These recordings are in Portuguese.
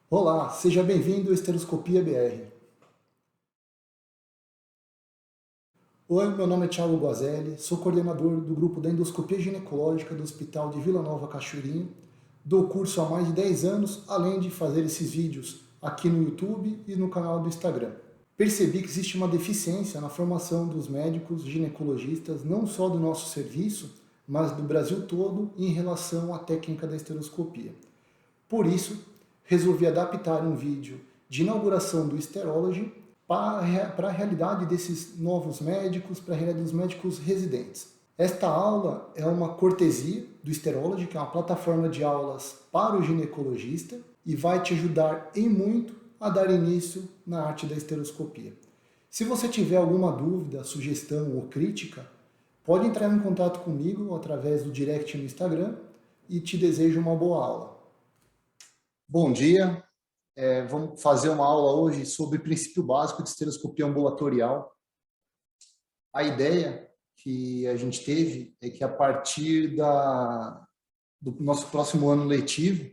Olá, seja bem-vindo ao Estereoscopia BR. Oi, meu nome é Thiago Guazelli, sou coordenador do grupo da endoscopia ginecológica do Hospital de Vila Nova Cachoeirinha. Dou curso há mais de 10 anos, além de fazer esses vídeos aqui no YouTube e no canal do Instagram. Percebi que existe uma deficiência na formação dos médicos ginecologistas, não só do nosso serviço, mas do Brasil todo em relação à técnica da estereoscopia. Por isso, resolvi adaptar um vídeo de inauguração do Sterology para a realidade desses novos médicos, para a realidade dos médicos residentes. Esta aula é uma cortesia do Sterology, que é uma plataforma de aulas para o ginecologista e vai te ajudar em muito a dar início na arte da esteroscopia. Se você tiver alguma dúvida, sugestão ou crítica, pode entrar em contato comigo através do direct no Instagram e te desejo uma boa aula. Bom dia, vamos fazer uma aula hoje sobre princípio básico de estereoscopia ambulatorial. A ideia que a gente teve é que a partir do nosso próximo ano letivo,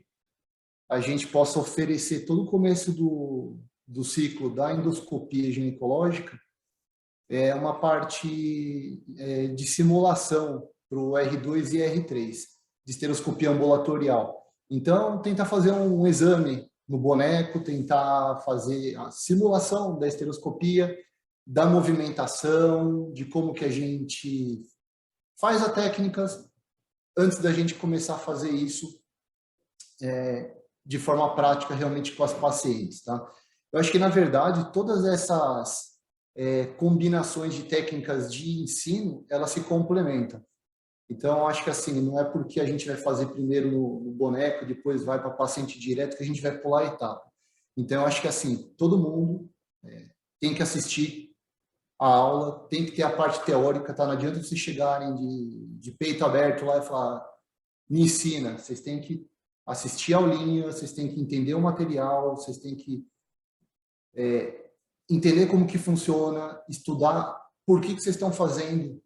a gente possa oferecer todo o começo do ciclo da endoscopia ginecológica, uma parte de simulação para o R2 e R3, de estereoscopia ambulatorial. Então, tentar fazer um exame no boneco, tentar fazer a simulação da estereoscopia, da movimentação, de como que a gente faz a técnica antes da gente começar a fazer isso de forma prática realmente com as pacientes, tá? Eu acho que, na verdade, todas essas combinações de técnicas de ensino, elas se complementam. Então, acho que assim, não é porque a gente vai fazer primeiro no boneco, depois vai para paciente direto, que a gente vai pular a etapa. Então, eu acho que assim, todo mundo tem que assistir a aula, tem que ter a parte teórica, tá? Não adianta vocês chegarem de peito aberto lá e falar, me ensina. Vocês têm que assistir a aulinha, vocês têm que entender o material, vocês têm que entender como que funciona, estudar por que vocês estão fazendo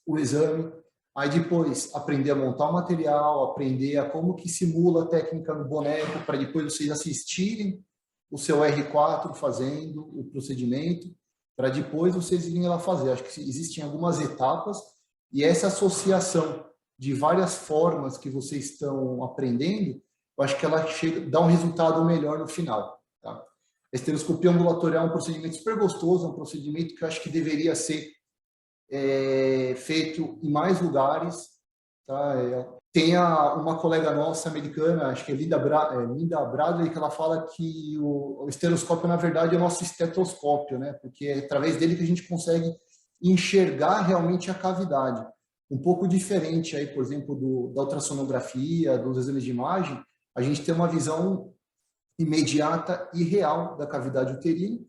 o exame. Aí depois aprender a montar o material, aprender a como que simula a técnica no boneco, para depois vocês assistirem o seu R4 fazendo o procedimento, para depois vocês irem lá fazer. Acho que existem algumas etapas e essa associação de várias formas que vocês estão aprendendo, eu acho que ela dá um resultado melhor no final. Tá? A estereoscopia ambulatorial é um procedimento super gostoso, é um procedimento que eu acho que deveria ser feito em mais lugares. Tá? Tem uma colega nossa americana, acho que é Linda Bradley, que ela fala que o estereoscópio, na verdade, é o nosso estetoscópio, né? Porque é através dele que a gente consegue enxergar realmente a cavidade. Um pouco diferente, aí, por exemplo, da ultrassonografia, dos exames de imagem, a gente tem uma visão imediata e real da cavidade uterina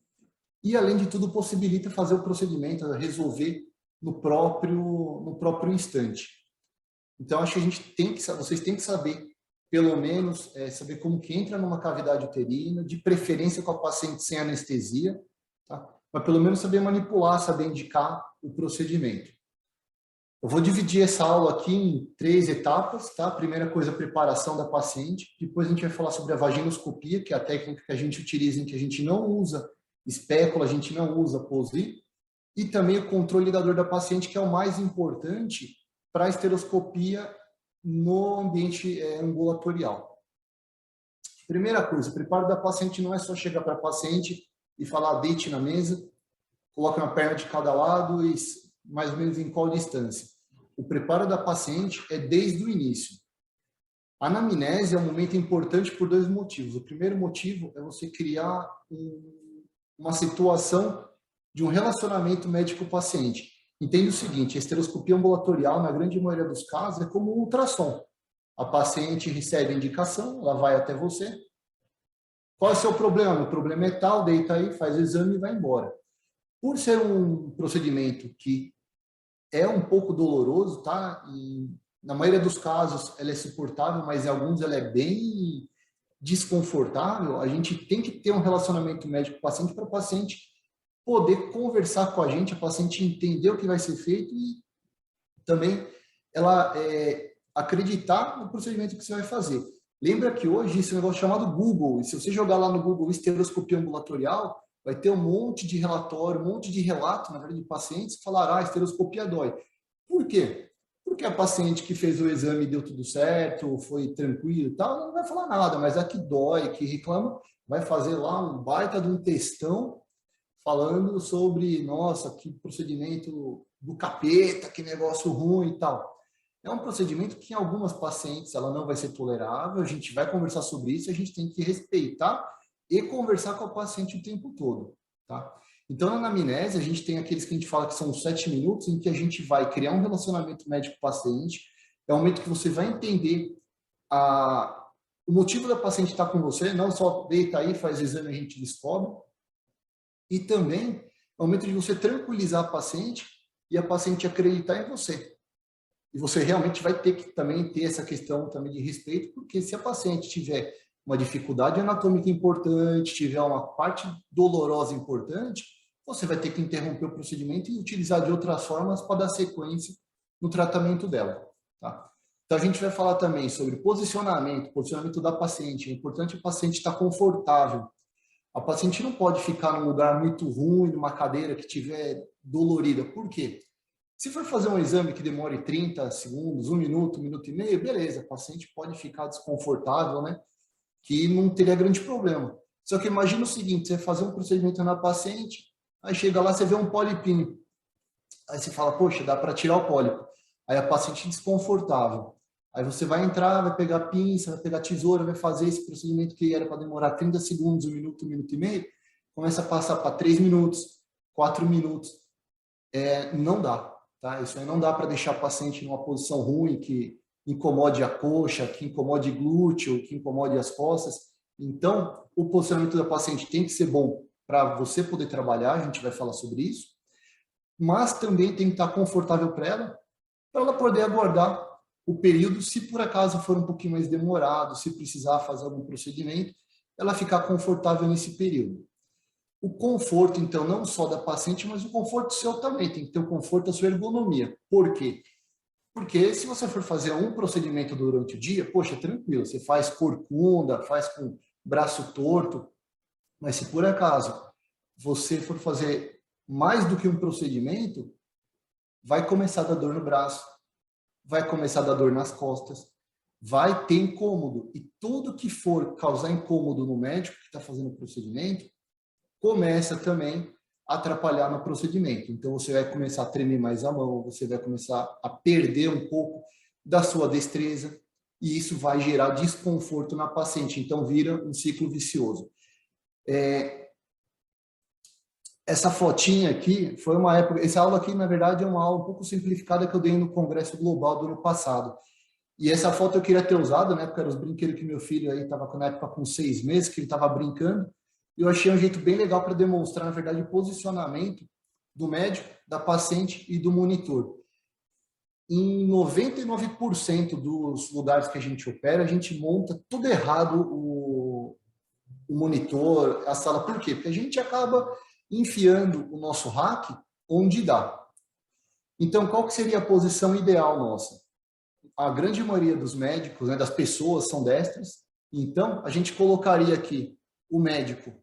e, além de tudo, possibilita fazer o procedimento, resolver no próprio instante. Então, acho que vocês têm que saber, pelo menos, saber como que entra numa cavidade uterina, de preferência com a paciente sem anestesia, tá? Mas pelo menos saber manipular, saber indicar o procedimento. Eu vou dividir essa aula aqui em 3 etapas, tá? Primeira coisa, a preparação da paciente. Depois a gente vai falar sobre a vaginoscopia, que é a técnica que a gente utiliza, em que a gente não usa espécula, a gente não usa POSI. E também o controle da dor da paciente, que é o mais importante para a esteroscopia no ambiente ambulatorial. Primeira coisa, o preparo da paciente não é só chegar para a paciente e falar, deite na mesa, coloca uma perna de cada lado e mais ou menos em qual distância. O preparo da paciente é desde o início. A anamnese é um momento importante por 2 motivos. O primeiro motivo é você criar uma situação de um relacionamento médico-paciente. Entenda o seguinte, a esteroscopia ambulatorial, na grande maioria dos casos, é como um ultrassom. A paciente recebe a indicação, ela vai até você. Qual é o seu problema? O problema é tal, deita aí, faz o exame e vai embora. Por ser um procedimento que é um pouco doloroso, tá? E, na maioria dos casos, ela é suportável, mas em alguns ela é bem desconfortável. A gente tem que ter um relacionamento médico-paciente para o paciente poder conversar com a gente, paciente entender o que vai ser feito e também ela acreditar no procedimento que você vai fazer. Lembra que hoje isso é um negócio chamado Google, e se você jogar lá no Google esteroscopia ambulatorial, vai ter um monte de relatório, um monte de relato, na verdade, de pacientes que falaram, ah, esteroscopia dói. Por quê? Porque a paciente que fez o exame deu tudo certo, foi tranquilo e tal, não vai falar nada, mas a que dói, que reclama, vai fazer lá um baita de um textão falando sobre, nossa, que procedimento do capeta, que negócio ruim e tal. É um procedimento que em algumas pacientes ela não vai ser tolerável, a gente vai conversar sobre isso, a gente tem que respeitar e conversar com a paciente o tempo todo, tá? Então, na anamnese, a gente tem aqueles que a gente fala que são 7 minutos, em que a gente vai criar um relacionamento médico-paciente, é o momento que você vai entender o motivo da paciente estar com você, não só deita aí, faz o exame e a gente descobre, e também é o momento de você tranquilizar a paciente e a paciente acreditar em você. E você realmente vai ter que também ter essa questão também de respeito, porque se a paciente tiver uma dificuldade anatômica importante, tiver uma parte dolorosa importante, você vai ter que interromper o procedimento e utilizar de outras formas para dar sequência no tratamento dela, tá? Então, a gente vai falar também sobre posicionamento da paciente. É importante a paciente estar confortável. A paciente não pode ficar num lugar muito ruim, numa cadeira que tiver dolorida. Por quê? Se for fazer um exame que demore 30 segundos, 1 minuto e meio, beleza, a paciente pode ficar desconfortável, né? Que não teria grande problema. Só que imagina o seguinte, você vai fazer um procedimento na paciente, aí chega lá, você vê um polipinho. Aí você fala, poxa, dá para tirar o pólipo. Aí a paciente desconfortável. Aí você vai entrar, vai pegar a pinça, vai pegar a tesoura, vai fazer esse procedimento que era para demorar 30 segundos, 1 minuto e meio, começa a passar para 3 minutos, 4 minutos. Não dá, tá? Isso aí não dá para deixar a paciente numa posição ruim, que incomode a coxa, que incomode glúteo, que incomode as costas. Então, o posicionamento da paciente tem que ser bom para você poder trabalhar, a gente vai falar sobre isso, mas também tem que estar confortável para ela poder aguardar o período, se por acaso for um pouquinho mais demorado, se precisar fazer algum procedimento, ela ficar confortável nesse período. O conforto, então, não só da paciente, mas o conforto seu também, tem que ter o conforto da sua ergonomia. Por quê? Porque se você for fazer um procedimento durante o dia, poxa, tranquilo, você faz corcunda, faz com braço torto, mas se por acaso você for fazer mais do que um procedimento, vai começar a dar dor no braço, vai começar a dar dor nas costas, vai ter incômodo. E tudo que for causar incômodo no médico que está fazendo o procedimento, começa também a atrapalhar no procedimento. Então, você vai começar a tremer mais a mão, você vai começar a perder um pouco da sua destreza, e isso vai gerar desconforto na paciente. Então, vira um ciclo vicioso. Essa fotinha aqui foi uma época... Essa aula aqui, na verdade, é uma aula um pouco simplificada que eu dei no Congresso Global do ano passado. E essa foto eu queria ter usado, né? Porque eram os brinquedos que meu filho aí estava na época com 6 meses, que ele estava brincando. E eu achei um jeito bem legal para demonstrar, na verdade, o posicionamento do médico, da paciente e do monitor. Em 99% dos lugares que a gente opera, a gente monta tudo errado o monitor, a sala. Por quê? Porque a gente acaba enfiando o nosso rack onde dá. Então, qual que seria a posição ideal nossa? A grande maioria dos médicos, né, das pessoas, são destras. Então, a gente colocaria aqui o médico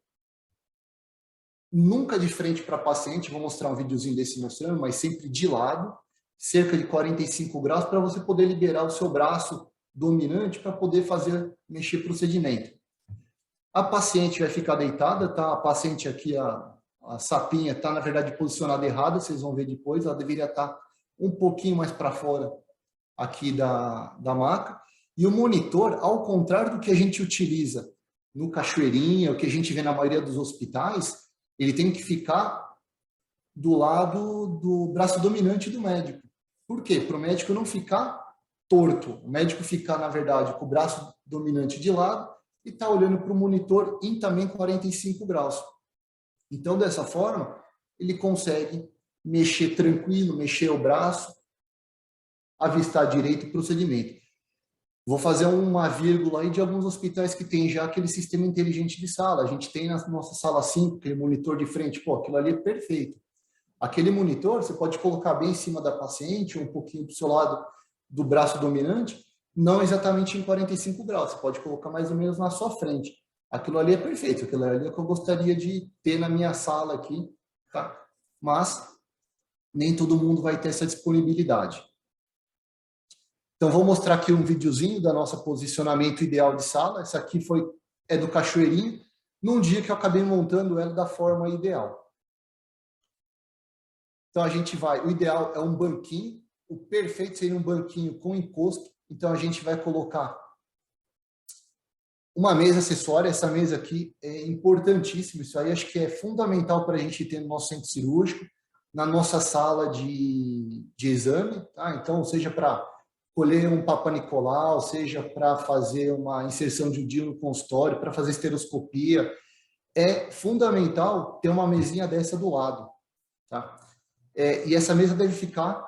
nunca de frente para paciente, vou mostrar um videozinho desse mostrando, mas sempre de lado, cerca de 45 graus, para você poder liberar o seu braço dominante para poder mexer procedimento. A paciente vai ficar deitada, tá? A paciente aqui, a sapinha, está, na verdade, posicionada errada, vocês vão ver depois, ela deveria estar um pouquinho mais para fora aqui da maca. E o monitor, ao contrário do que a gente utiliza no Cachoeirinha, o que a gente vê na maioria dos hospitais, ele tem que ficar do lado do braço dominante do médico. Por quê? Para o médico não ficar torto. O médico ficar, na verdade, com o braço dominante de lado e está olhando para o monitor em também 45 graus. Então, dessa forma, ele consegue mexer tranquilo, mexer o braço, avistar direito o procedimento. Vou fazer uma vírgula aí de alguns hospitais que tem já aquele sistema inteligente de sala. A gente tem na nossa sala 5, aquele monitor de frente. Pô, aquilo ali é perfeito. Aquele monitor, você pode colocar bem em cima da paciente, um pouquinho do seu lado do braço dominante, não exatamente em 45 graus, você pode colocar mais ou menos na sua frente. Aquilo ali é perfeito, aquilo ali é o que eu gostaria de ter na minha sala aqui, tá? Mas nem todo mundo vai ter essa disponibilidade. Então, vou mostrar aqui um videozinho da nossa posicionamento ideal de sala. Essa aqui é do Cachoeirinho, num dia que eu acabei montando ela da forma ideal. Então, a gente vai... O ideal é um banquinho. O perfeito seria um banquinho com encosto. Então, a gente vai colocar uma mesa acessória. Essa mesa aqui é importantíssima. Isso aí acho que é fundamental para a gente ter no nosso centro cirúrgico, na nossa sala de exame, tá? Então, seja para colher um Papa Nicolau, seja para fazer uma inserção de um DIU no consultório, para fazer esteroscopia, é fundamental ter uma mesinha dessa do lado, tá? E essa mesa deve ficar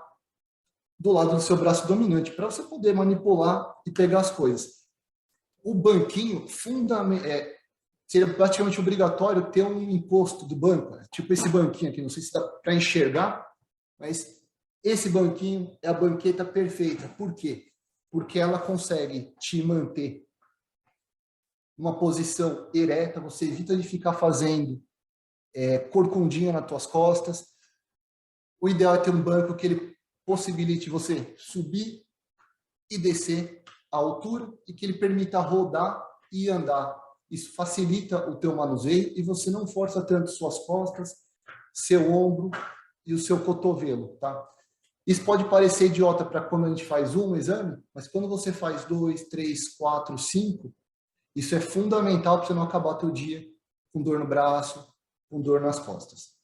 do lado do seu braço dominante, para você poder manipular e pegar as coisas. O banquinho, seria praticamente obrigatório ter um encosto do banco, né? Tipo esse banquinho aqui, não sei se dá para enxergar, mas esse banquinho é a banqueta perfeita. Por quê? Porque ela consegue te manter numa posição ereta, você evita de ficar fazendo corcundinha nas tuas costas. O ideal é ter um banco que ele possibilite você subir e descer a altura e que ele permita rodar e andar. Isso facilita o teu manuseio e você não força tanto suas costas, seu ombro e o seu cotovelo, tá? Isso pode parecer idiota para quando a gente faz um exame, mas quando você faz 2, 3, 4, 5, isso é fundamental para você não acabar teu dia com dor no braço, com dor nas costas.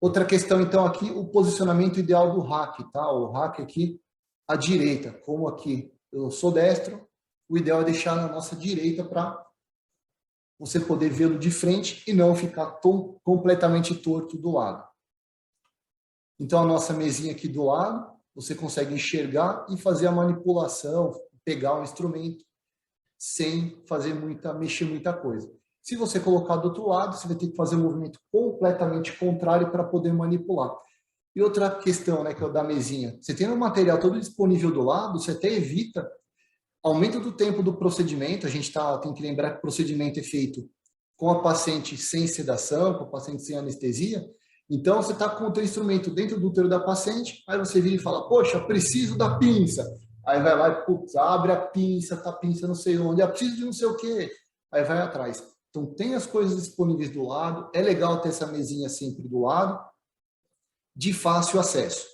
Outra questão, então, aqui, o posicionamento ideal do rack, tá? O rack aqui à direita, como aqui eu sou destro, o ideal é deixar na nossa direita para você poder vê-lo de frente e não ficar completamente torto do lado. Então, a nossa mesinha aqui do lado, você consegue enxergar e fazer a manipulação, pegar o instrumento, sem mexer muita coisa. Se você colocar do outro lado, você vai ter que fazer um movimento completamente contrário para poder manipular. E outra questão, né, que é o da mesinha. Você tem o material todo disponível do lado, você até evita aumento do tempo do procedimento. A gente tem que lembrar que o procedimento é feito com a paciente sem sedação, com a paciente sem anestesia. Então, você está com o teu instrumento dentro do útero da paciente, aí você vira e fala, poxa, preciso da pinça. Aí vai lá e, putz, abre a pinça, tá a pinça não sei onde, preciso de não sei o quê. Aí vai atrás. Então, tem as coisas disponíveis do lado, é legal ter essa mesinha sempre do lado, de fácil acesso.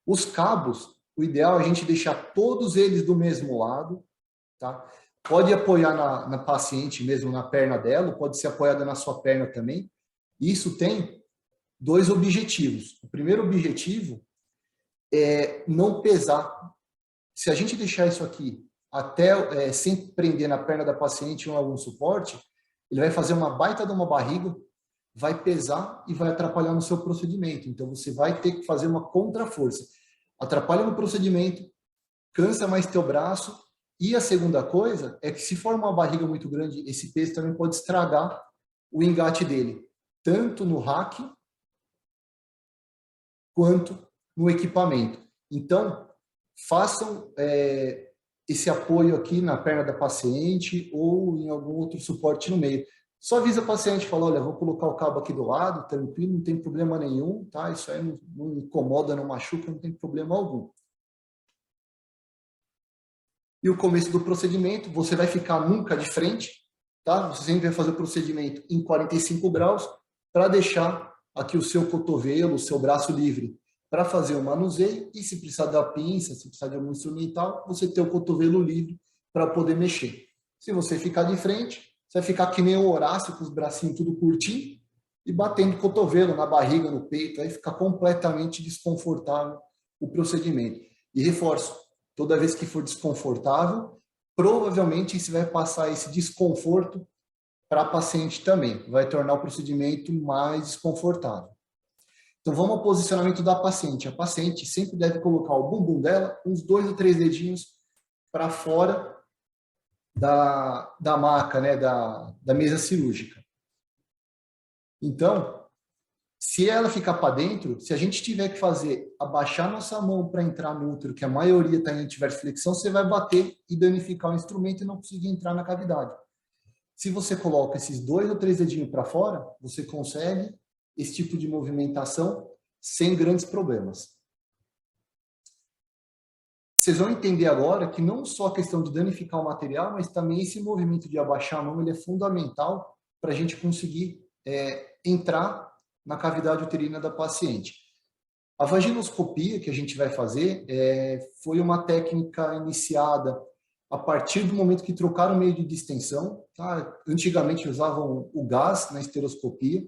Os cabos, o ideal é a gente deixar todos eles do mesmo lado, tá? Pode apoiar na paciente mesmo, na perna dela, pode ser apoiada na sua perna também. Isso tem dois objetivos. O primeiro objetivo é não pesar. Se a gente deixar isso aqui até sem prender na perna da paciente ou algum suporte, ele vai fazer uma baita de uma barriga, vai pesar e vai atrapalhar no seu procedimento. Então, você vai ter que fazer uma contra-força. Atrapalha no procedimento, cansa mais teu braço. E a segunda coisa é que se for uma barriga muito grande, esse peso também pode estragar o engate dele, tanto no rack quanto no equipamento. Então, façam esse apoio aqui na perna da paciente ou em algum outro suporte no meio. Só avisa a paciente, fala, olha, vou colocar o cabo aqui do lado, tranquilo, não tem problema nenhum, tá? Isso aí não incomoda, não machuca, não tem problema algum. E o começo do procedimento, você vai ficar nunca de frente, tá? Você sempre vai fazer o procedimento em 45 graus para deixar aqui o seu cotovelo, o seu braço livre para fazer o manuseio e se precisar da pinça, se precisar de algum instrumental, você ter o cotovelo livre para poder mexer. Se você ficar de frente, você vai ficar que nem o Horácio, com os bracinhos tudo curtinho e batendo cotovelo na barriga, no peito, aí fica completamente desconfortável o procedimento. E reforço, toda vez que for desconfortável, provavelmente você vai passar esse desconforto para a paciente também. Vai tornar o procedimento mais desconfortável. Então, vamos ao posicionamento da paciente. A paciente sempre deve colocar o bumbum dela, uns 2 ou 3 dedinhos para fora da maca, né, da mesa cirúrgica. Então, Se ela ficar para dentro, se a gente tiver que fazer, abaixar nossa mão para entrar no útero, que a maioria está em antiversiflexão, você vai bater e danificar o instrumento e não conseguir entrar na cavidade. Se você coloca esses 2 ou 3 dedinhos para fora, você consegue esse tipo de movimentação sem grandes problemas. Vocês vão entender agora que não só a questão de danificar o material, mas também esse movimento de abaixar a mão, ele é fundamental para a gente conseguir entrar na cavidade uterina da paciente. A vaginoscopia que a gente vai fazer foi uma técnica iniciada a partir do momento que trocaram o meio de distensão. Tá? Antigamente usavam o gás na esteroscopia.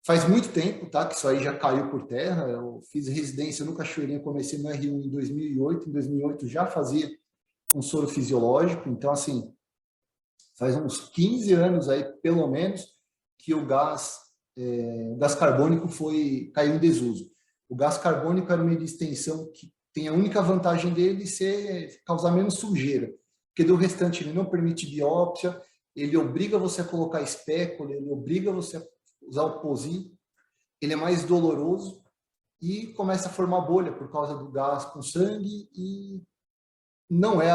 Faz muito tempo, tá, que isso aí já caiu por terra. Eu fiz residência no Cachoeirinha, comecei no R1 em 2008. Em 2008 já fazia um soro fisiológico. Então, assim, faz uns 15 anos aí, pelo menos, que o gás carbônico caiu em desuso. O gás carbônico era uma meio de extensão que tem a única vantagem dele causar menos sujeira, porque do restante ele não permite biópsia, ele obriga você a colocar espécula, ele obriga você a usar o POSI, ele é mais doloroso e começa a formar bolha por causa do gás com sangue e não é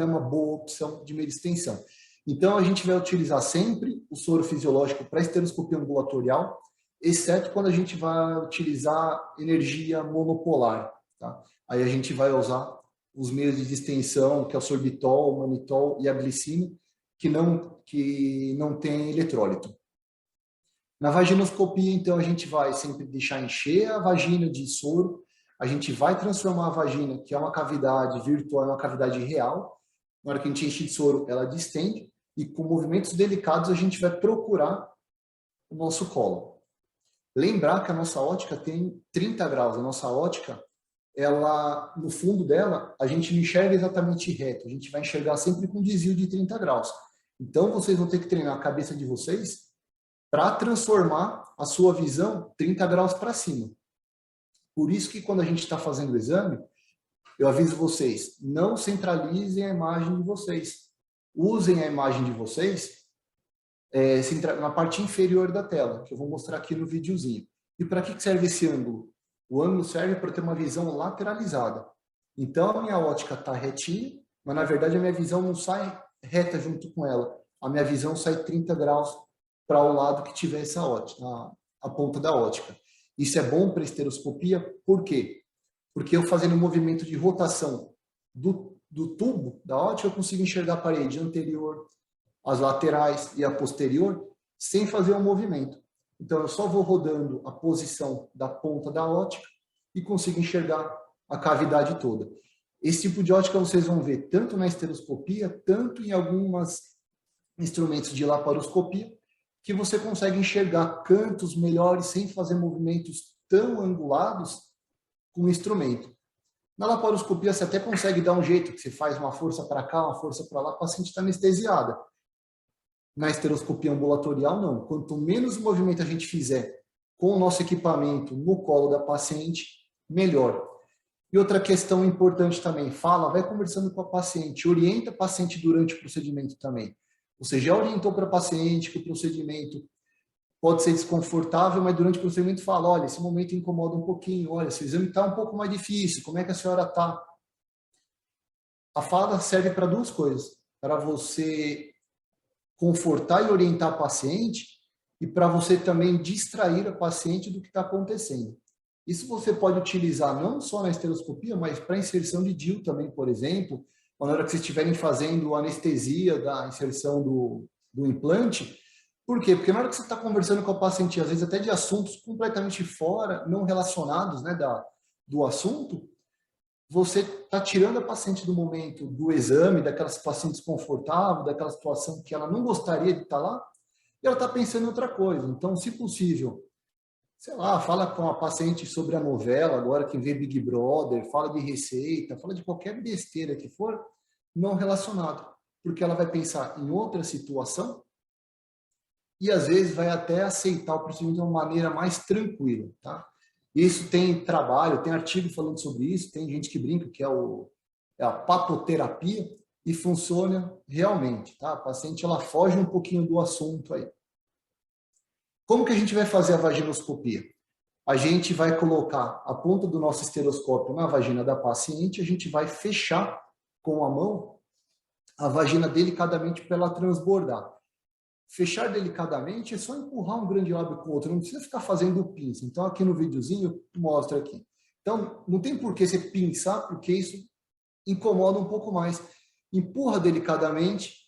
uma boa opção de meio de extensão. Então, a gente vai utilizar sempre o soro fisiológico para esteroscopia ambulatorial, exceto quando a gente vai utilizar energia monopolar. Tá? Aí a gente vai usar os meios de distensão, que é o sorbitol, o manitol e a glicina, que não tem eletrólito. Na vaginoscopia, então, a gente vai sempre deixar encher a vagina de soro, a gente vai transformar a vagina, que é uma cavidade virtual, em uma cavidade real. Na hora que a gente enche de soro, ela distende, e com movimentos delicados a gente vai procurar o nosso colo. Lembrar que a nossa ótica tem 30 graus, a nossa ótica, ela, no fundo dela, a gente não enxerga exatamente reto, a gente vai enxergar sempre com desvio de 30 graus. Então, vocês vão ter que treinar a cabeça de vocês para transformar a sua visão 30 graus para cima. Por isso que quando a gente está fazendo o exame, eu aviso vocês, não centralizem a imagem de vocês. Usem a imagem de vocês na parte inferior da tela, que eu vou mostrar aqui no videozinho. E para que serve esse ângulo? O ângulo serve para ter uma visão lateralizada. Então, a minha ótica está retinha, mas na verdade a minha visão não sai reta junto com ela. A minha visão sai 30 graus para o lado que tiver essa ótica, a ponta da ótica. Isso é bom para esteroscopia, por quê? Porque eu fazendo um movimento de rotação do tubo da ótica, eu consigo enxergar a parede anterior, as laterais e a posterior, sem fazer um movimento. Então, eu só vou rodando a posição da ponta da ótica e consigo enxergar a cavidade toda. Esse tipo de ótica vocês vão ver tanto na esteroscopia, tanto em alguns instrumentos de laparoscopia, que você consegue enxergar cantos melhores sem fazer movimentos tão angulados com o instrumento. Na laparoscopia, você até consegue dar um jeito, que você faz uma força para cá, uma força para lá, a paciente está anestesiada. Na esteroscopia ambulatorial, não. Quanto menos movimento a gente fizer com o nosso equipamento no colo da paciente, melhor. E outra questão importante também, vai conversando com a paciente, orienta a paciente durante o procedimento também. Você já orientou para a paciente que o procedimento pode ser desconfortável, mas durante o procedimento fala, olha, esse momento incomoda um pouquinho, olha, esse exame está um pouco mais difícil, como é que a senhora está? A fala serve para duas coisas, para você confortar e orientar a paciente e para você também distrair a paciente do que está acontecendo. Isso você pode utilizar não só na esteroscopia, mas para inserção de DIU também, por exemplo, na hora que vocês estiverem fazendo anestesia da inserção do implante. Por quê? Porque na hora que você está conversando com a paciente, às vezes até de assuntos completamente fora, não relacionados, né, do assunto, você está tirando a paciente do momento do exame, daquela situação desconfortável, daquela situação que ela não gostaria de estar lá, e ela está pensando em outra coisa. Então, se possível, sei lá, fala com a paciente sobre a novela, agora quem vê Big Brother, fala de receita, fala de qualquer besteira que for, não relacionado, porque ela vai pensar em outra situação e às vezes vai até aceitar o procedimento de uma maneira mais tranquila, tá? Isso tem trabalho, tem artigo falando sobre isso, tem gente que brinca que é a papoterapia e funciona realmente, tá? A paciente ela foge um pouquinho do assunto aí. Como que a gente vai fazer a vaginoscopia? A gente vai colocar a ponta do nosso estereoscópio na vagina da paciente, a gente vai fechar com a mão a vagina delicadamente para ela transbordar. Fechar delicadamente é só empurrar um grande lábio com o outro, não precisa ficar fazendo pinça. Então, aqui no videozinho, eu mostro aqui. Então, não tem por que você pinçar, porque isso incomoda um pouco mais. Empurra delicadamente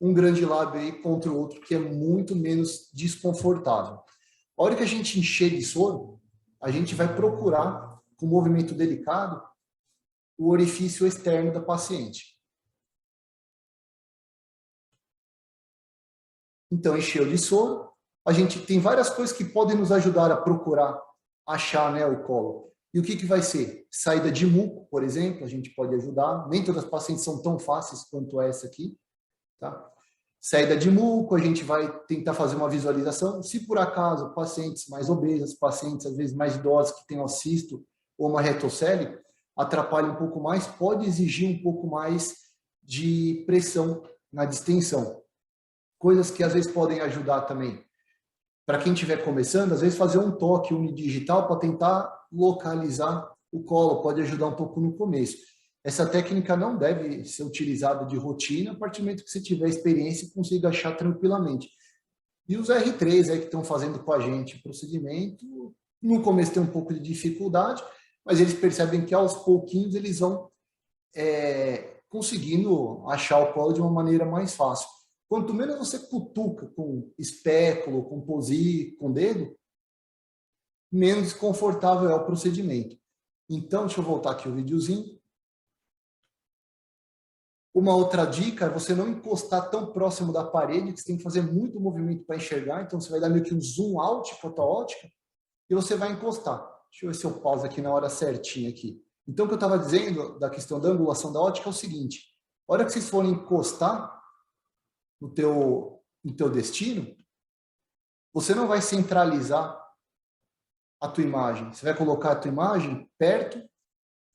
um grande lábio aí contra o outro, que é muito menos desconfortável. A hora que a gente encher de soro, a gente vai procurar, com um movimento delicado, o orifício externo da paciente. Então, encheu de soro. A gente tem várias coisas que podem nos ajudar a procurar achar, né, o colo. E o que, que vai ser? Saída de muco, por exemplo, a gente pode ajudar. Nem todas as pacientes são tão fáceis quanto essa aqui. Tá? Saída de muco, a gente vai tentar fazer uma visualização. Se por acaso pacientes mais obesas, pacientes às vezes mais idosas que têm cisto ou uma retocele, atrapalha um pouco mais, pode exigir um pouco mais de pressão na distensão. Coisas que às vezes podem ajudar também. Para quem estiver começando, às vezes fazer um toque unidigital para tentar localizar o colo, pode ajudar um pouco no começo. Essa técnica não deve ser utilizada de rotina, a partir do momento que você tiver experiência e consiga achar tranquilamente. E os R3 aí que estão fazendo com a gente o procedimento, no começo tem um pouco de dificuldade, mas eles percebem que aos pouquinhos eles vão conseguindo achar o colo de uma maneira mais fácil. Quanto menos você cutuca com espéculo, com posi, com dedo, menos desconfortável é o procedimento. Então, deixa eu voltar aqui o videozinho. Uma outra dica é você não encostar tão próximo da parede, que você tem que fazer muito movimento para enxergar, então você vai dar meio que um zoom out com a tua ótica e você vai encostar. Deixa eu ver se eu pauso aqui na hora certinha aqui. Então, o que eu estava dizendo da questão da angulação da ótica é o seguinte: a hora que vocês forem encostar no teu destino, você não vai centralizar a tua imagem. Você vai colocar a tua imagem perto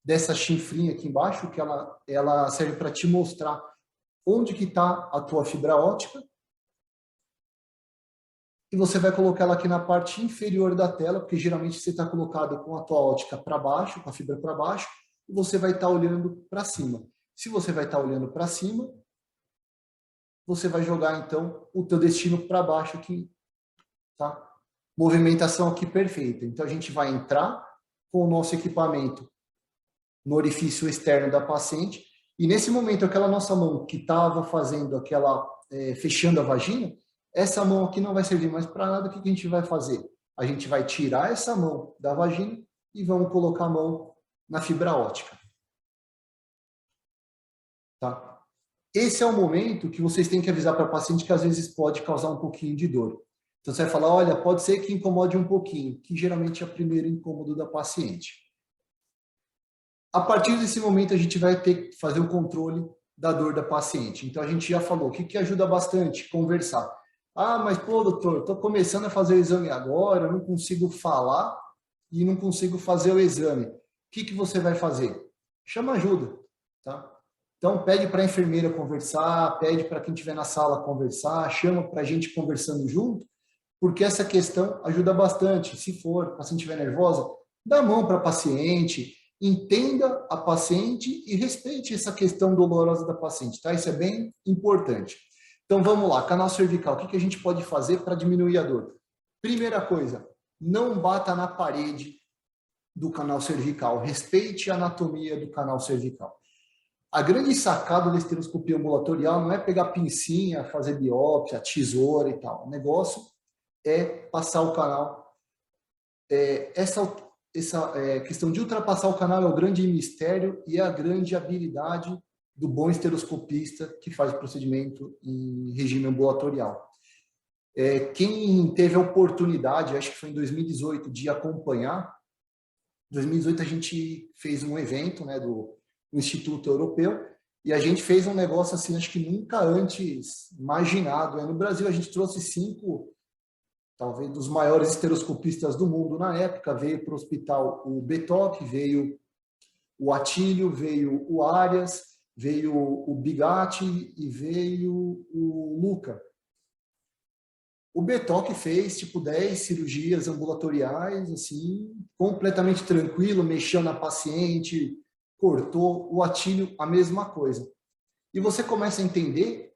dessa chifrinha aqui embaixo, que ela serve para te mostrar onde que está a tua fibra óptica. E você vai colocar ela aqui na parte inferior da tela, porque geralmente você está colocado com a tua ótica para baixo, com a fibra para baixo, e você vai estar olhando para cima. Se você vai estar olhando para cima, você vai jogar, então, o teu destino para baixo aqui, tá? Movimentação aqui perfeita. Então, a gente vai entrar com o nosso equipamento no orifício externo da paciente, e nesse momento, aquela nossa mão que estava fazendo aquela, fechando a vagina, essa mão aqui não vai servir mais para nada. O que a gente vai fazer? A gente vai tirar essa mão da vagina e vamos colocar a mão na fibra óptica. Tá? Esse é o momento que vocês têm que avisar para a paciente que às vezes pode causar um pouquinho de dor. Então você vai falar, olha, pode ser que incomode um pouquinho, que geralmente é o primeiro incômodo da paciente. A partir desse momento a gente vai ter que fazer o controle da dor da paciente. Então a gente já falou, o que ajuda bastante? Conversar. Ah, mas pô, doutor, estou começando a fazer o exame agora, eu não consigo falar e não consigo fazer o exame. O que você vai fazer? Chama ajuda, tá? Então, pede para a enfermeira conversar, pede para quem estiver na sala conversar, chama para a gente conversando junto, porque essa questão ajuda bastante. Se for, a paciente estiver nervosa, dá a mão para a paciente, entenda a paciente e respeite essa questão dolorosa da paciente, tá? Isso é bem importante. Então, vamos lá, canal cervical, o que a gente pode fazer para diminuir a dor? Primeira coisa, não bata na parede do canal cervical, respeite a anatomia do canal cervical. A grande sacada da esteroscopia ambulatorial não é pegar pincinha, fazer biópsia, tesoura e tal. O negócio é passar o canal. Essa questão de ultrapassar o canal é o grande mistério e a grande habilidade do bom esteroscopista que faz o procedimento em regime ambulatorial. Quem teve a oportunidade, acho que foi em 2018, de acompanhar, em 2018 a gente fez um evento, né, do Instituto Europeu, e a gente fez um negócio assim, acho que nunca antes imaginado. No Brasil a gente trouxe 5, talvez, dos maiores esteroscopistas do mundo na época. Veio para o hospital o Betoc, veio o Atílio, veio o Arias, veio o Bigatti e veio o Luca. O Bertocchi fez, tipo, 10 cirurgias ambulatoriais, assim, completamente tranquilo, mexeu na paciente, cortou. O Atílio, a mesma coisa. E você começa a entender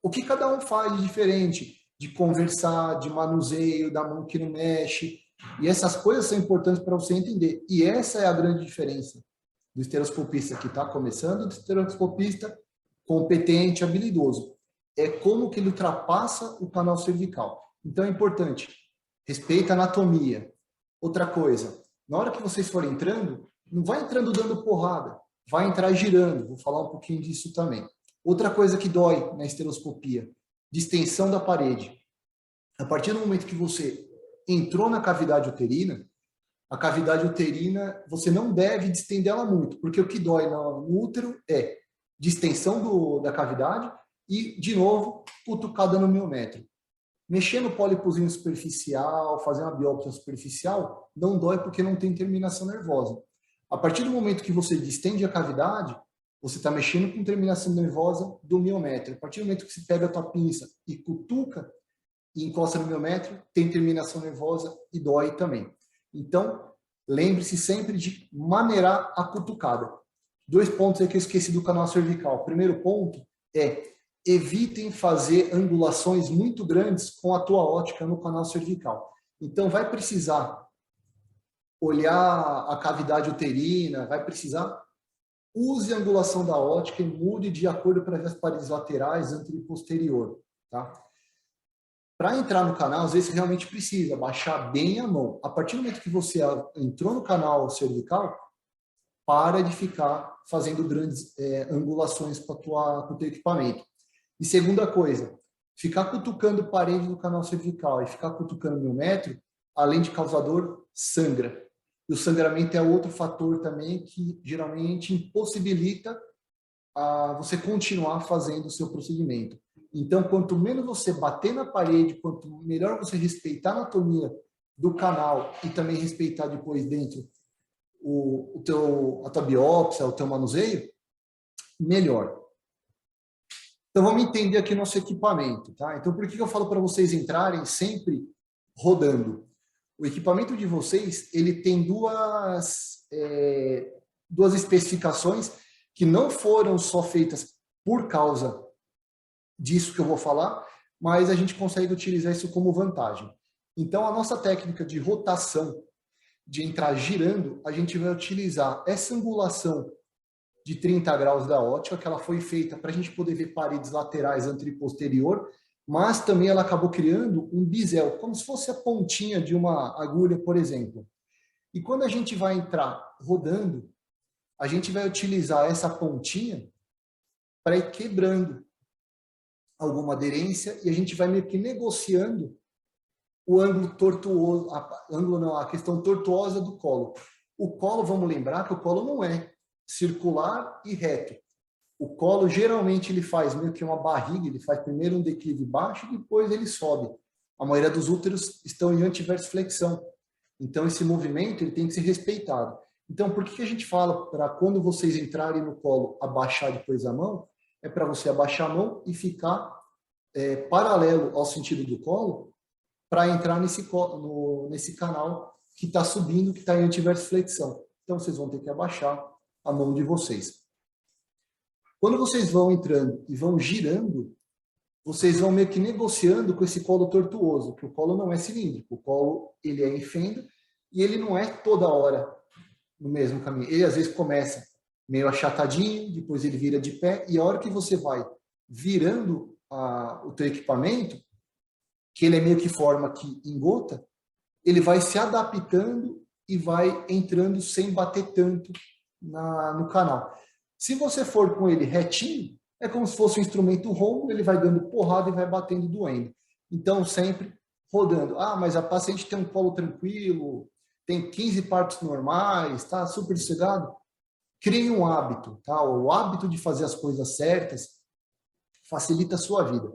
o que cada um faz de diferente, de conversar, de manuseio, da mão que não mexe. E essas coisas são importantes para você entender. E essa é a grande diferença do estereoscopista que está começando, do estereoscopista competente, habilidoso. É como que ele ultrapassa o canal cervical. Então é importante, respeita a anatomia. Outra coisa, na hora que vocês forem entrando, não vai entrando dando porrada, vai entrar girando. Vou falar um pouquinho disso também. Outra coisa que dói na esteroscopia, distensão da parede. A partir do momento que você entrou na cavidade uterina, a cavidade uterina, você não deve distender ela muito, porque o que dói no útero é distensão da cavidade e, de novo, cutucada no miométrio. Mexer no pólipozinho superficial, fazer uma biópsia superficial, não dói porque não tem terminação nervosa. A partir do momento que você distende a cavidade, você está mexendo com terminação nervosa do miométrio. A partir do momento que você pega a tua pinça e cutuca e encosta no miométrio, tem terminação nervosa e dói também. Então, lembre-se sempre de maneirar a cutucada. 2 pontos aí que eu esqueci do canal cervical. O primeiro ponto é: evitem fazer angulações muito grandes com a tua ótica no canal cervical. Então, vai precisar olhar a cavidade uterina, vai precisar, use a angulação da ótica e mude de acordo para as paredes laterais, anterior e posterior. Tá? Para entrar no canal, às vezes realmente precisa baixar bem a mão. A partir do momento que você entrou no canal cervical, para de ficar fazendo grandes angulações para o teu equipamento. E segunda coisa, ficar cutucando parede do canal cervical e ficar cutucando miométrio, além de causador, sangra. E o sangramento é outro fator também que geralmente impossibilita você continuar fazendo o seu procedimento. Então, quanto menos você bater na parede, quanto melhor você respeitar a anatomia do canal e também respeitar depois dentro a tua biópsia, o teu manuseio, melhor. Então, vamos entender aqui nosso equipamento. Tá? Então, por que eu falo para vocês entrarem sempre rodando? O equipamento de vocês ele tem duas especificações que não foram só feitas por causa disso que eu vou falar, mas a gente consegue utilizar isso como vantagem. Então, a nossa técnica de rotação, de entrar girando, a gente vai utilizar essa angulação de 30 graus da ótica, que ela foi feita para a gente poder ver paredes laterais anterior e posterior, mas também ela acabou criando um bisel, como se fosse a pontinha de uma agulha, por exemplo. E quando a gente vai entrar rodando, a gente vai utilizar essa pontinha para ir quebrando alguma aderência e a gente vai meio que negociando o ângulo tortuoso, a questão tortuosa do colo. O colo, vamos lembrar que o colo não é circular e reto. O colo, geralmente, ele faz meio que uma barriga, ele faz primeiro um declive baixo e depois ele sobe. A maioria dos úteros estão em antiversoflexão. Então, esse movimento ele tem que ser respeitado. Então, por que a gente fala para quando vocês entrarem no colo, abaixar depois a mão? É para você abaixar a mão e ficar paralelo ao sentido do colo para entrar nesse canal que está subindo, que está em antiversoflexão. Então, vocês vão ter que abaixar a mão de vocês. Quando vocês vão entrando e vão girando, vocês vão meio que negociando com esse colo tortuoso, que o colo não é cilíndrico, o colo ele é em fenda e ele não é toda hora no mesmo caminho. Ele às vezes começa meio achatadinho, depois ele vira de pé, e a hora que você vai virando o teu equipamento, que ele é meio que forma que em gota, ele vai se adaptando e vai entrando sem bater tanto no canal. Se você for com ele retinho, é como se fosse um instrumento rombo, ele vai dando porrada e vai batendo doendo. Então, sempre rodando. Ah, mas a paciente tem um colo tranquilo, tem 15 partos normais, tá super sossegado. Crie um hábito, tá? O hábito de fazer as coisas certas facilita a sua vida.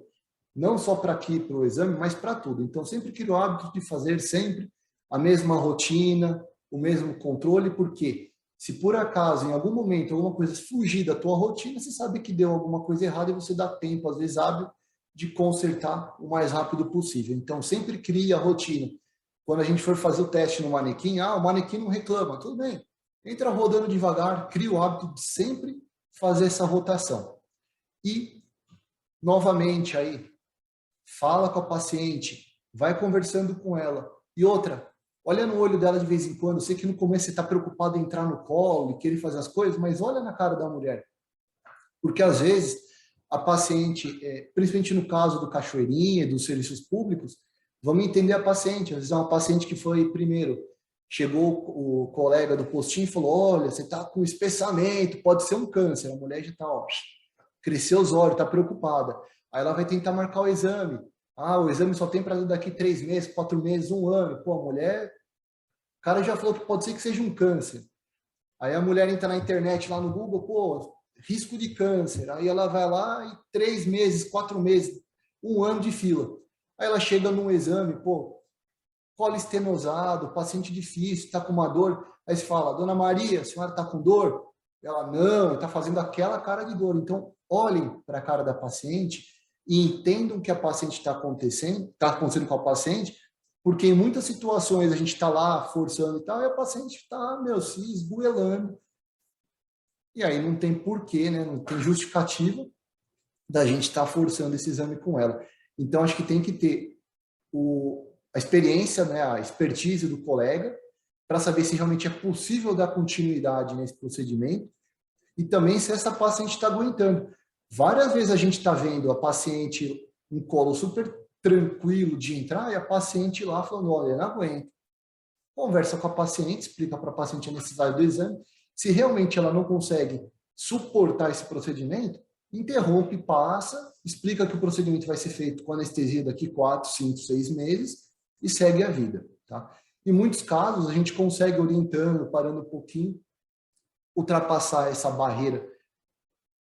Não só para aqui, para o exame, mas para tudo. Então, sempre crie o hábito de fazer sempre a mesma rotina, o mesmo controle, porque se por acaso, em algum momento, alguma coisa fugir da tua rotina, você sabe que deu alguma coisa errada e você dá tempo, às vezes hábil, de consertar o mais rápido possível. Então, sempre crie a rotina. Quando a gente for fazer o teste no manequim, o manequim não reclama, tudo bem. Entra rodando devagar, cria o hábito de sempre fazer essa rotação. E, novamente, aí, fala com a paciente, vai conversando com ela. E outra, olha no olho dela de vez em quando. Eu sei que no começo você está preocupado em entrar no colo e querer fazer as coisas, mas olha na cara da mulher. Porque, às vezes, a paciente, principalmente no caso do Cachoeirinha, dos serviços públicos, vamos entender a paciente. Às vezes é uma paciente que foi, primeiro, chegou o colega do postinho e falou, olha, você está com espessamento, pode ser um câncer. A mulher já está, cresceu os olhos, está preocupada. Aí ela vai tentar marcar o exame. O exame só tem para daqui 3 meses, 4 meses, 1 ano. Pô, a mulher, o cara já falou que pode ser que seja um câncer. Aí a mulher entra na internet, lá no Google, pô, risco de câncer. Aí ela vai lá e 3 meses, 4 meses, 1 ano de fila. Aí ela chega num exame, pô, colo estenosado, paciente difícil, está com uma dor. Aí se fala, dona Maria, a senhora está com dor? Ela, não, está fazendo aquela cara de dor. Então, olhem para a cara da paciente e entendam o que a paciente está acontecendo com a paciente, porque em muitas situações a gente está lá forçando e tal, e a paciente está, se esgoelando. E aí não tem porquê, né? Não tem justificativa da gente estar forçando esse exame com ela. Então, acho que tem que ter a experiência, né, a expertise do colega, para saber se realmente é possível dar continuidade nesse procedimento e também se essa paciente está aguentando. Várias vezes a gente está vendo a paciente um colo super tranquilo de entrar e a paciente lá falando, olha, eu não aguento. Conversa com a paciente, explica para a paciente a necessidade do exame. Se realmente ela não consegue suportar esse procedimento, interrompe, passa, explica que o procedimento vai ser feito com anestesia daqui 4, 5, 6 meses e segue a vida. Tá? Em muitos casos, a gente consegue orientando, parando um pouquinho, ultrapassar essa barreira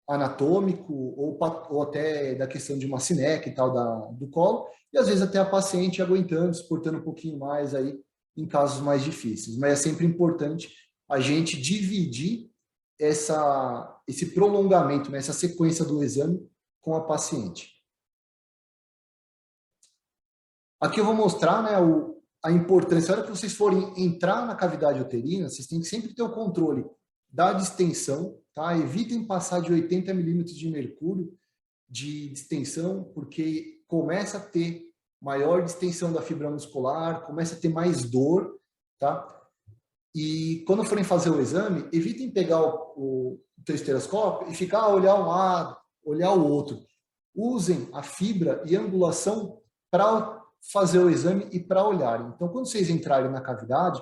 anatômico ou até da questão de uma cineca e tal do colo, e às vezes até a paciente aguentando, suportando um pouquinho mais aí em casos mais difíceis. Mas é sempre importante a gente dividir esse prolongamento, né, essa sequência do exame com a paciente. Aqui eu vou mostrar, né, a importância. Na hora que vocês forem entrar na cavidade uterina, vocês têm que sempre ter o controle da distensão, tá? Evitem passar de 80 milímetros de mercúrio de distensão, porque começa a ter maior distensão da fibra muscular, começa a ter mais dor, tá? E quando forem fazer o exame, evitem pegar o estereoscópio e ficar a olhar um lado, olhar o outro. Usem a fibra e a angulação para fazer o exame e para olharem. Então, quando vocês entrarem na cavidade,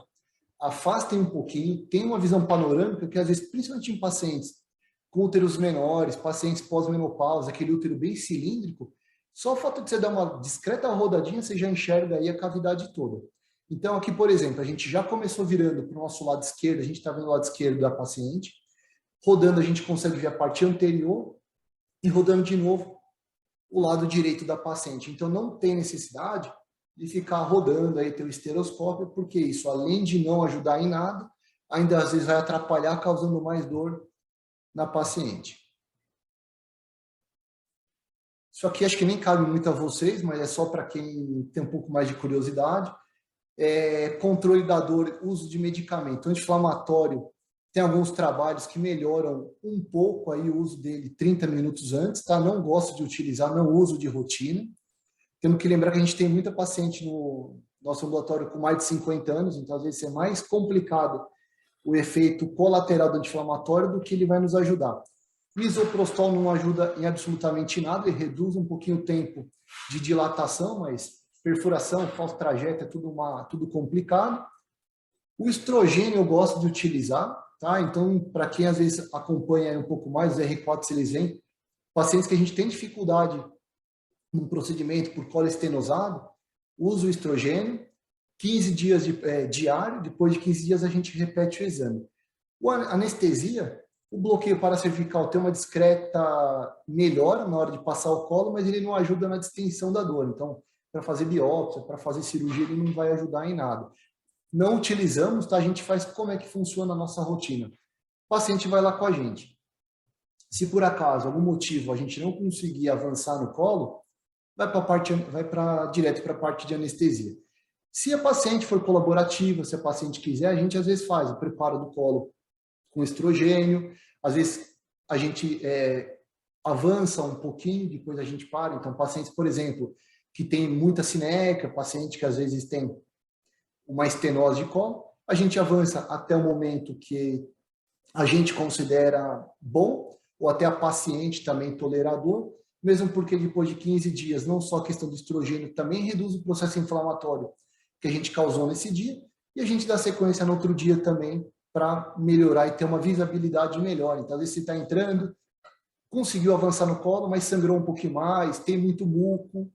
afastem um pouquinho, tenham uma visão panorâmica, que às vezes, principalmente em pacientes com úteros menores, pacientes pós-menopausa, aquele útero bem cilíndrico, só o fato de você dar uma discreta rodadinha, você já enxerga aí a cavidade toda. Então, aqui, por exemplo, a gente já começou virando para o nosso lado esquerdo, a gente está vendo o lado esquerdo da paciente, rodando a gente consegue ver a parte anterior e rodando de novo o lado direito da paciente. Então, não tem necessidade de ficar rodando aí teu estereoscópio, porque isso, além de não ajudar em nada, ainda às vezes vai atrapalhar, causando mais dor na paciente. Isso aqui acho que nem cabe muito a vocês, mas é só para quem tem um pouco mais de curiosidade. Controle da dor, uso de medicamento anti-inflamatório. Tem alguns trabalhos que melhoram um pouco aí o uso dele 30 minutos antes, tá? Não gosto de utilizar, não uso de rotina. Temos que lembrar que a gente tem muita paciente no nosso ambulatório com mais de 50 anos, então às vezes é mais complicado o efeito colateral do anti-inflamatório do que ele vai nos ajudar. O isoprostol não ajuda em absolutamente nada, ele reduz um pouquinho o tempo de dilatação, mas perfuração, falso trajeto, é tudo complicado. O estrogênio eu gosto de utilizar, tá? Então, para quem às vezes acompanha um pouco mais, os R4, se eles vêm, pacientes que a gente tem dificuldade no procedimento por colo estenosado, usa o estrogênio, 15 dias diário, depois de 15 dias a gente repete o exame. A anestesia, o bloqueio paracervical tem uma discreta melhora na hora de passar o colo, mas ele não ajuda na distensão da dor. Então, para fazer biópsia, para fazer cirurgia, ele não vai ajudar em nada. Não utilizamos, tá? A gente faz como é que funciona a nossa rotina. O paciente vai lá com a gente. Se por acaso, algum motivo, a gente não conseguir avançar no colo, vai direto para a parte de anestesia. Se a paciente for colaborativa, se a paciente quiser, a gente às vezes faz o preparo do colo com estrogênio, às vezes a gente avança um pouquinho, depois a gente para. Então, pacientes, por exemplo, que tem muita cineca, paciente que às vezes tem uma estenose de colo, a gente avança até o momento que a gente considera bom, ou até a paciente também tolerador, mesmo porque depois de 15 dias, não só a questão do estrogênio também reduz o processo inflamatório que a gente causou nesse dia, e a gente dá sequência no outro dia também para melhorar e ter uma visibilidade melhor. Então, às vezes você está entrando, conseguiu avançar no colo, mas sangrou um pouquinho mais, tem muito muco,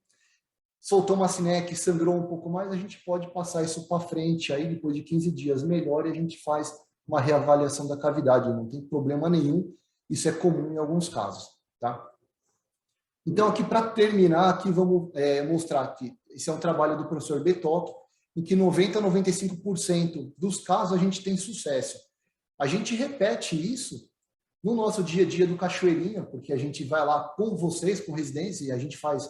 soltou uma cineca e sangrou um pouco mais, a gente pode passar isso para frente, aí depois de 15 dias melhor, e a gente faz uma reavaliação da cavidade, não tem problema nenhum, isso é comum em alguns casos, tá? Então, aqui para terminar, aqui vamos mostrar que esse é um trabalho do professor Betoc, em que 90% a 95% dos casos a gente tem sucesso. A gente repete isso no nosso dia a dia do Cachoeirinha, porque a gente vai lá com vocês, com residência, e a gente faz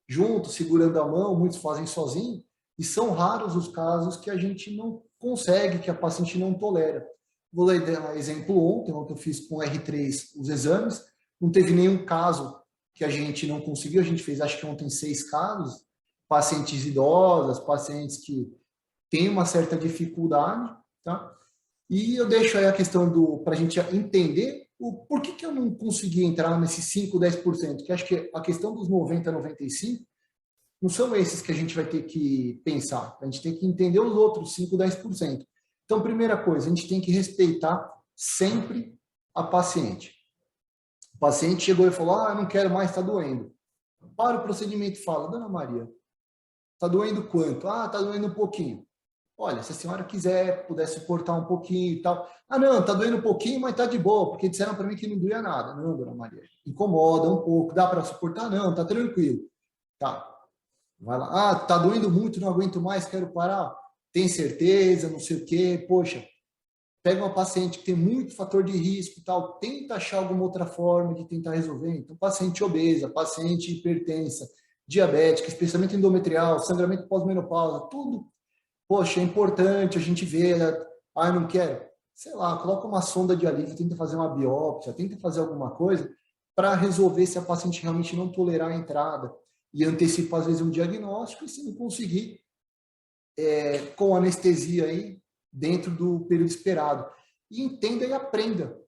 junto, segurando a mão, muitos fazem sozinho, e são raros os casos que a gente não consegue, que a paciente não tolera. Vou dar exemplo ontem eu fiz com R3 os exames, não teve nenhum caso que a gente não conseguiu, a gente fez acho que ontem 6 casos, pacientes idosas, pacientes que têm uma certa dificuldade, tá? E eu deixo aí a questão para a gente entender o por que eu não consegui entrar nesses 5, 10%, que acho que a questão dos 90, 95 não são esses que a gente vai ter que pensar, a gente tem que entender os outros 5, 10%. Então, primeira coisa, a gente tem que respeitar sempre a paciente. O paciente chegou e falou, eu não quero mais, está doendo. Para o procedimento e fala, dona Maria, está doendo quanto? Está doendo um pouquinho. Olha, se a senhora quiser, puder suportar um pouquinho e tal. Não, está doendo um pouquinho, mas está de boa, porque disseram para mim que não doía nada. Não, dona Maria, incomoda um pouco, dá para suportar? Não, está tranquilo. Tá, vai lá. Está doendo muito, não aguento mais, quero parar. Tem certeza, não sei o quê. Poxa, pega uma paciente que tem muito fator de risco e tal, tenta achar alguma outra forma de tentar resolver. Então, paciente obesa, paciente hipertensa, diabética, especialmente endometrial, sangramento pós-menopausa, tudo. Poxa, é importante a gente ver, não quero. Sei lá, coloca uma sonda de alívio, tenta fazer uma biópsia, tenta fazer alguma coisa para resolver se a paciente realmente não tolerar a entrada e antecipar, às vezes, um diagnóstico e se não conseguir, com anestesia aí, dentro do período esperado. E entenda e aprenda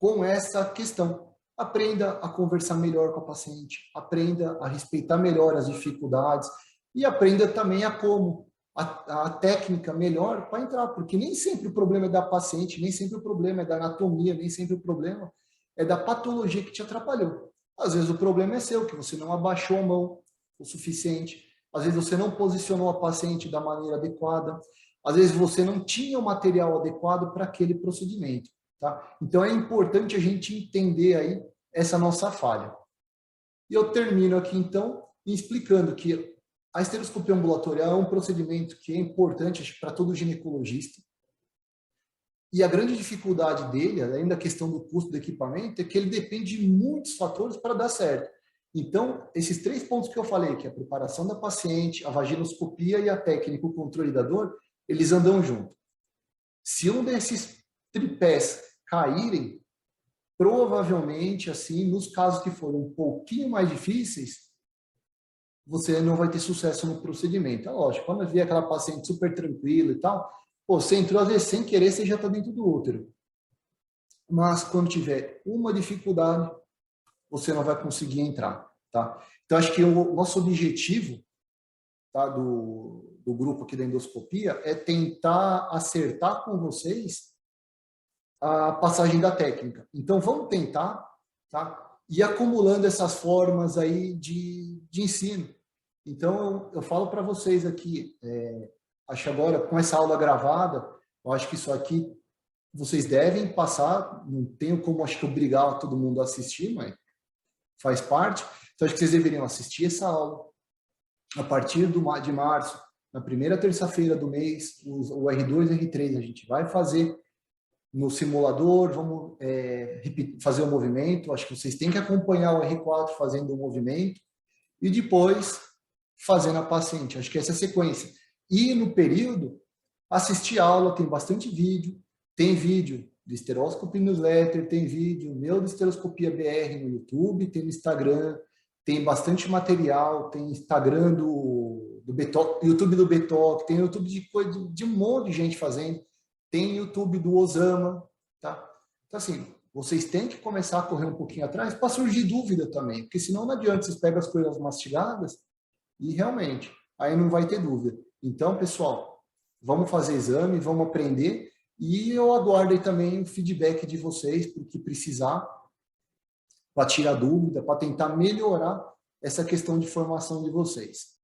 com essa questão. Aprenda a conversar melhor com a paciente, aprenda a respeitar melhor as dificuldades e aprenda também a como a técnica melhor para entrar, porque nem sempre o problema é da paciente, nem sempre o problema é da anatomia, nem sempre o problema é da patologia que te atrapalhou. Às vezes o problema é seu, que você não abaixou a mão o suficiente, às vezes você não posicionou a paciente da maneira adequada, às vezes você não tinha o material adequado para aquele procedimento. Tá? Então é importante a gente entender aí essa nossa falha. E eu termino aqui então explicando que a esteroscopia ambulatorial é um procedimento que é importante para todo ginecologista. E a grande dificuldade dele, além da questão do custo do equipamento, é que ele depende de muitos fatores para dar certo. Então, esses 3 pontos que eu falei, que é a preparação da paciente, a vaginoscopia e a técnica, o controle da dor, eles andam junto. Se um desses tripés caírem, provavelmente, assim, nos casos que forem um pouquinho mais difíceis, você não vai ter sucesso no procedimento. É lógico, quando vier aquela paciente super tranquila e tal, você entrou, às vezes, sem querer, você já está dentro do útero. Mas, quando tiver uma dificuldade, você não vai conseguir entrar, tá? Então, acho que o nosso objetivo, tá, do grupo aqui da endoscopia é tentar acertar com vocês a passagem da técnica. Então, vamos tentar, tá? E acumulando essas formas aí de ensino. Então, eu falo para vocês aqui, acho que agora, com essa aula gravada, eu acho que isso aqui vocês devem passar, não tenho como, acho que, obrigar todo mundo a assistir, mas faz parte. Então, acho que vocês deveriam assistir essa aula. A partir de março, na primeira terça-feira do mês, o R2 e R3 a gente vai fazer no simulador, vamos fazer o movimento. Acho que vocês têm que acompanhar o R4 fazendo o movimento e depois fazendo a paciente. Acho que essa é a sequência. E no período, assistir aula, tem bastante vídeo, tem vídeo de Estereoscopy Newsletter, tem vídeo meu de Estereoscopia BR no YouTube, tem no Instagram, tem bastante material, tem Instagram do Betoc, YouTube do Betoc, tem YouTube de um monte de gente fazendo, tem YouTube do Osama, tá? Então, assim, vocês têm que começar a correr um pouquinho atrás para surgir dúvida também, porque senão não adianta, vocês pegam as coisas mastigadas e realmente, aí não vai ter dúvida. Então, pessoal, vamos fazer exame, vamos aprender e eu aguardo aí também o feedback de vocês, porque precisar, para tirar dúvida, para tentar melhorar essa questão de formação de vocês.